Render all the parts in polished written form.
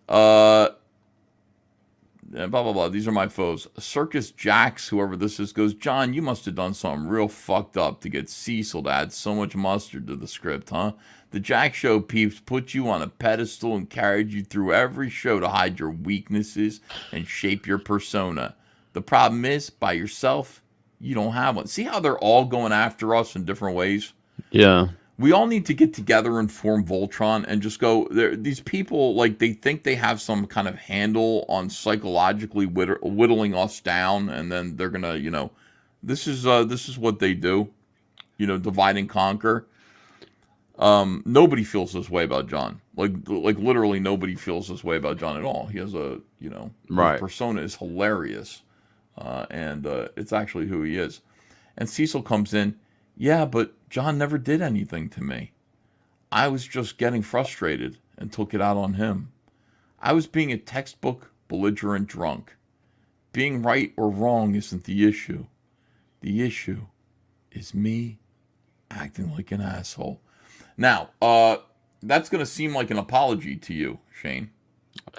Uh, blah blah blah. These are my foes. Circus Jacks, whoever this is, goes, John, you must have done something real fucked up to get Cecil to add so much mustard to the script, huh? The Jack Show peeps put you on a pedestal and carried you through every show to hide your weaknesses and shape your persona. The problem is, by yourself, you don't have one. See how they're all going after us in different ways? Yeah. We all need to get together and form Voltron and just go there. These people, like, they think they have some kind of handle on psychologically whittling us down, and then they're gonna, this is what they do, divide and conquer. Nobody feels this way about John. Like literally nobody feels this way about John at all. He has his Right. persona is hilarious, and it's actually who he is. And Cecil comes in, yeah, but John never did anything to me. I was just getting frustrated and took it out on him. I was being a textbook belligerent drunk. Being right or wrong isn't the issue. The issue is me acting like an asshole. Now, that's going to seem like an apology to you, Shane,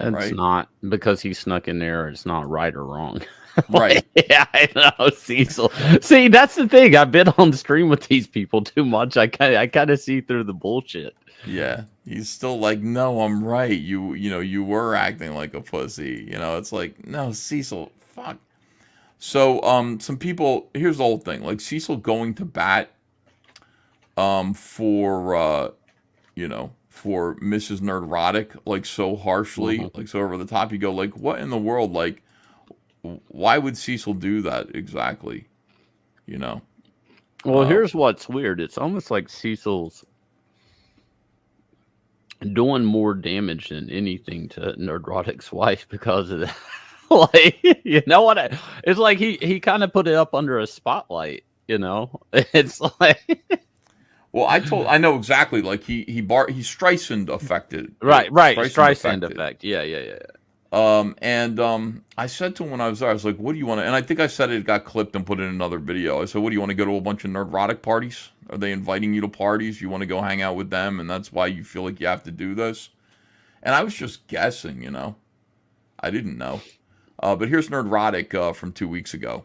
It's right? not because he snuck in there. It's not right or wrong. Right. Yeah, I know, Cecil. See, that's the thing. I've been on stream with these people too much. I kind of see through the bullshit. Yeah. He's still like, no, I'm right. You were acting like a pussy. It's like, no, Cecil, fuck. So, some people, here's the whole thing. Like, Cecil going to bat, for Mrs. Nerdrotic, like, so harshly, Mhm. like, so over the top. You go, like, what in the world? Like, why would Cecil do that exactly? You know? Well, Uh, here's what's weird. It's almost like Cecil's doing more damage than anything to Nerdrotic's wife because of that. Like, you know what? It's like he kind of put it up under a spotlight. It's like well, I know exactly. Like he Streisand affected it. right, Streisand Streisand affected. effect. Yeah. And I said to him when I was there, I was like, "What do you want to?" And I think I said it got clipped and put in another video. I said, "What do you want to go to a bunch of Nerdrotic parties? Are they inviting you to parties? You want to go hang out with them, and that's why you feel like you have to do this?" And I was just guessing. I didn't know. But here's Nerdrotic from 2 weeks ago.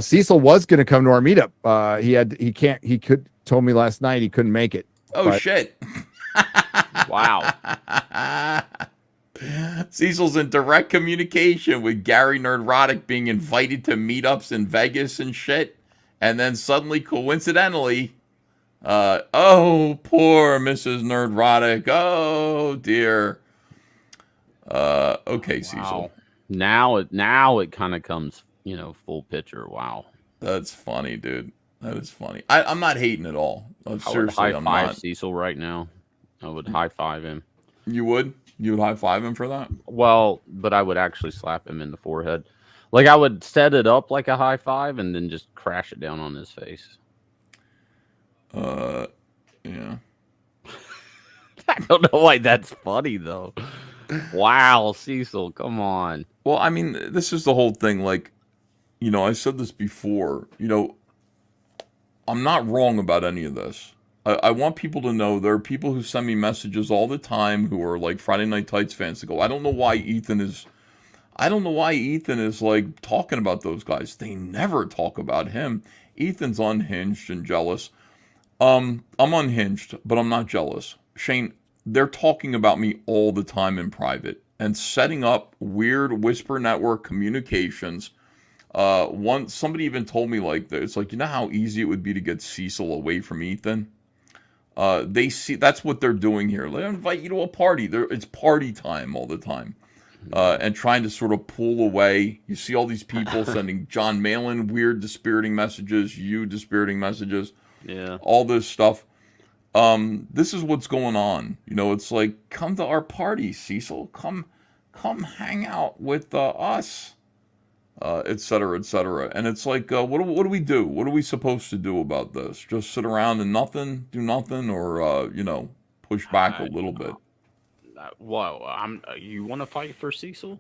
Cecil was going to come to our meetup. He told me last night he couldn't make it. Oh shit! Wow. Cecil's in direct communication with Gary Nerdrotic being invited to meetups in Vegas and shit. And then suddenly, coincidentally, oh, poor Mrs. Nerdrotic. Oh, dear. Okay, Cecil. Wow. Now it kind of comes, full picture. Wow. That's funny, dude. That is funny. I'm not hating at all. I would Seriously, high I'm five not. Cecil right now. I would high five him. You would? You would high five him for that? Well, but I would actually slap him in the forehead. Like I would set it up like a high five and then just crash it down on his face. Yeah. I don't know why that's funny though. Wow, Cecil, come on. Well, I mean, this is the whole thing. Like, I said this before. I'm not wrong about any of this. I want people to know there are people who send me messages all the time who are like Friday Night Tights fans to go, I don't know why Ethan is like talking about those guys. They never talk about him. Ethan's unhinged and jealous. I'm unhinged, but I'm not jealous. Shane, they're talking about me all the time in private and setting up weird whisper network communications. Somebody even told me like it's like, you know how easy it would be to get Cecil away from Ethan. They see that's what they're doing here. They invite you to a party. It's party time all the time, and trying to sort of pull away. You see all these people sending John Malin weird dispiriting messages, you dispiriting messages, Yeah. all this stuff. This is what's going on. It's like, come to our party, Cecil. Come hang out with us. Et cetera, et cetera. And it's like, what do we do? What are we supposed to do about this? Just sit around and do nothing, or push back a I, little bit. Whoa, you want to fight for Cecil?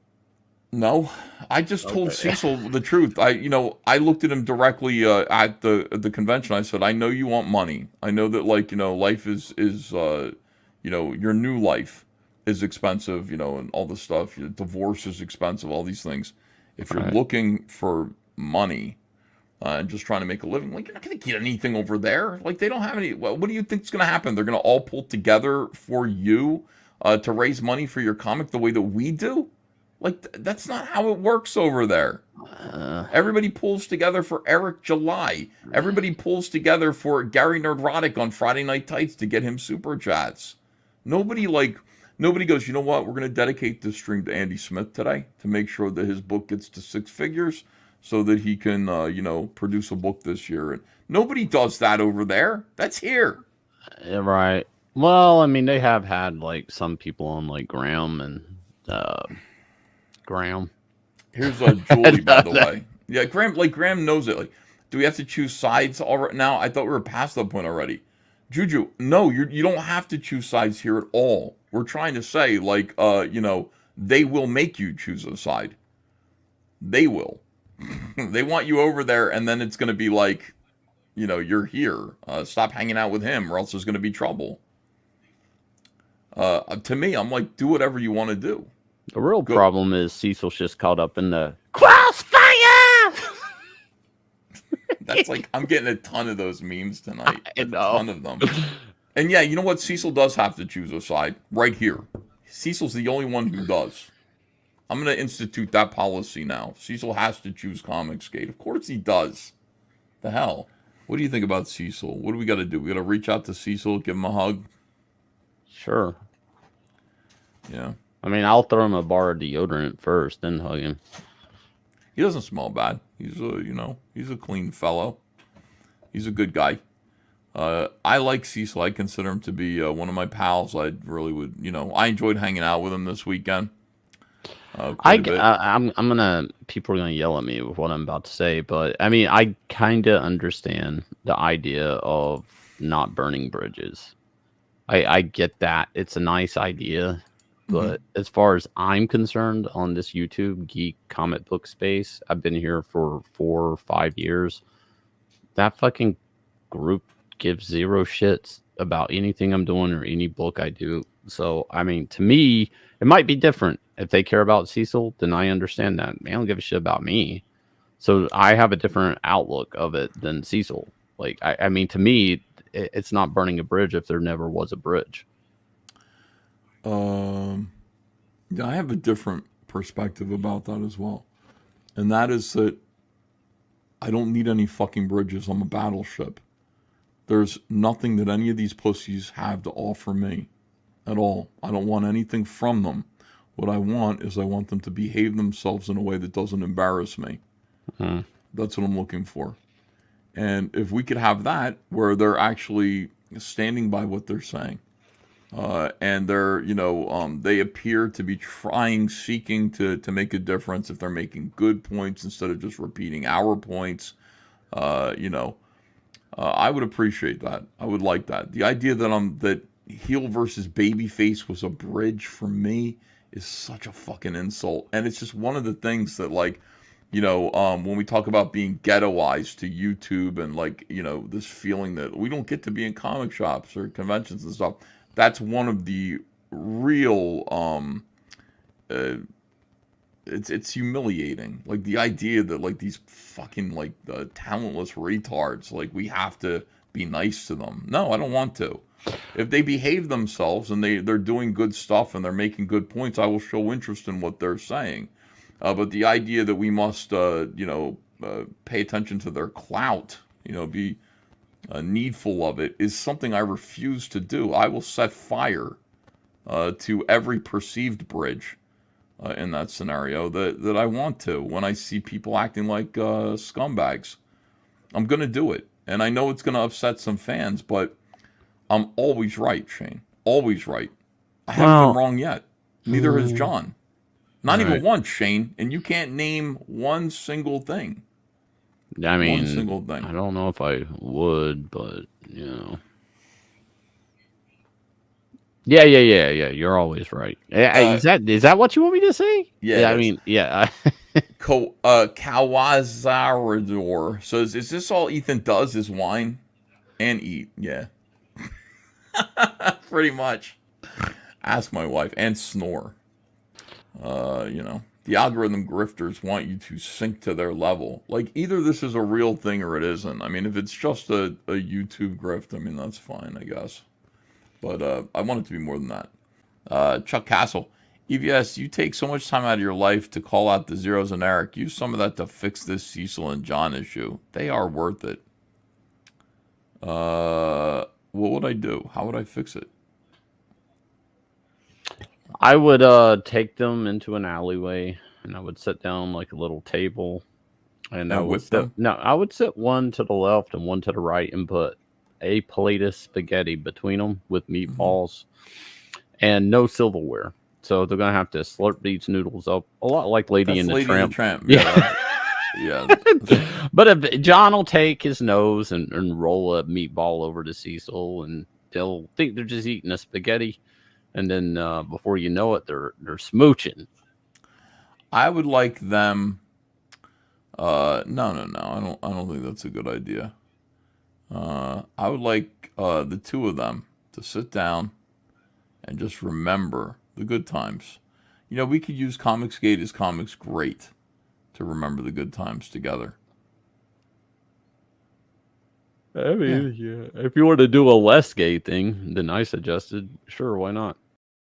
No, I just told Okay. Cecil the truth. I looked at him directly at the convention. I said, I know you want money. I know that life is your new life is expensive, and all this stuff. Your divorce is expensive, all these things. If you're Right. looking for money and just trying to make a living, like you're not going to get anything over there. Like they don't have any. Well, what do you think is going to happen? They're going to all pull together for you to raise money for your comic the way that we do. Like that's not how it works over there. Uh, Everybody pulls together for Eric July. Everybody pulls together for Gary Nerdrotic on Friday Night Tights to get him super chats. Nobody nobody goes, you know what? We're going to dedicate this stream to Andy Smith today to make sure that his book gets to 6 figures so that he can produce a book this year. And nobody does that over there. That's here. right. Well, I mean, they have had like some people on like Graham and Graham. Here's Julie, by the way. Yeah, Graham knows it. Like, do we have to choose sides already now? I thought we were past that point already. Juju, no, you don't have to choose sides here at all. We're trying to say, they will make you choose a side. They will. They want you over there, and then it's going to be like, you're here. Stop hanging out with him, or else there's going to be trouble. To me, I'm like, do whatever you want to do. The real Go. problem is Cecil's just caught up in the crossfire. That's like I'm getting a ton of those memes tonight. I A know. ton of them. And yeah, you know what? Cecil does have to choose a side right here. Cecil's the only one who does. I'm going to institute that policy now. Cecil has to choose Comicsgate. Of course he does. The hell? What do you think about Cecil? What do we got to do? We got to reach out to Cecil, give him a hug. Sure. Yeah. I mean, I'll throw him a bar of deodorant first, then hug him. He doesn't smell bad. He's a clean fellow. He's a good guy. I like Cecil. I consider him to be one of my pals. I really would, I enjoyed hanging out with him this weekend. I'm gonna. People are gonna yell at me with what I'm about to say, but I mean, I kind of understand the idea of not burning bridges. I get that it's a nice idea, but as far as I'm concerned, on this YouTube geek comic book space, I've been here for 4 or 5 years. That fucking group gives zero shits about anything I'm doing or any book I do. So, I mean, to me, it might be different. If they care about Cecil, then I understand that. They don't give a shit about me. So I have a different outlook of it than Cecil. Like, I mean, to me, it's not burning a bridge if there never was a bridge. Yeah, I have a different perspective about that as well. And that is that I don't need any fucking bridges. I'm a battleship. There's nothing that any of these pussies have to offer me at all. I don't want anything from them. What I want them to behave themselves in a way that doesn't embarrass me. Mm-hmm. That's what I'm looking for. And if we could have that where they're actually standing by what they're saying, and they're, they appear to be seeking to make a difference if they're making good points instead of just repeating our points, I would appreciate that. I would like that. The idea that heel versus babyface was a bridge for me is such a fucking insult. And it's just one of the things that, when we talk about being ghettoized to YouTube and this feeling that we don't get to be in comic shops or conventions and stuff, that's one of the real, it's humiliating. Like the idea that these fucking talentless retards, we have to be nice to them. No, I don't want to. If they behave themselves and they're doing good stuff and they're making good points, I will show interest in what they're saying. But the idea that we must, pay attention to their clout, be needful of it, is something I refuse to do. I will set fire to every perceived bridge in that scenario that I want to when I see people acting like scumbags. I'm going to do it. And I know it's going to upset some fans, but I'm always right, Shane. Always right. I haven't been wrong yet. Neither has John. Not even once, Shane. And you can't name one single thing. I mean, one single thing. I don't know if I would, but Yeah. You're always right. Is that what you want me to say? Yeah, I it is. mean, yeah. Kawazarador says, "Is this all Ethan does? Is whine and eat?" Yeah, pretty much. Ask my wife and snore. The algorithm grifters want you to sink to their level. Like, either this is a real thing or it isn't. I mean, if it's just a YouTube grift, I mean, that's fine, I guess. But I want it to be more than that. Chuck Castle, EVS, you take so much time out of your life to call out the Zeros and Eric. Use some of that to fix this Cecil and John issue. They are worth it. What would I do? How would I fix it? I would take them into an alleyway, and I would sit down like a little table, and I would whip sit. them? No, I would sit one to the left and one to the right, and put a plate of spaghetti between them with meatballs, and no silverware. So they're gonna have to slurp these noodles up a lot like Lady That's in the Lady Tramp. and the Tramp. Yeah. Yeah. But if John will take his nose and roll a meatball over to Cecil, and they'll think they're just eating a spaghetti, and then before you know it, they're smooching. I would like them. No. I don't think that's a good idea. I would like the two of them to sit down and just remember the good times. We could use Comicsgate as Comics Great to remember the good times together. I mean, yeah. If you were to do a less gay thing than I suggested, sure, why not?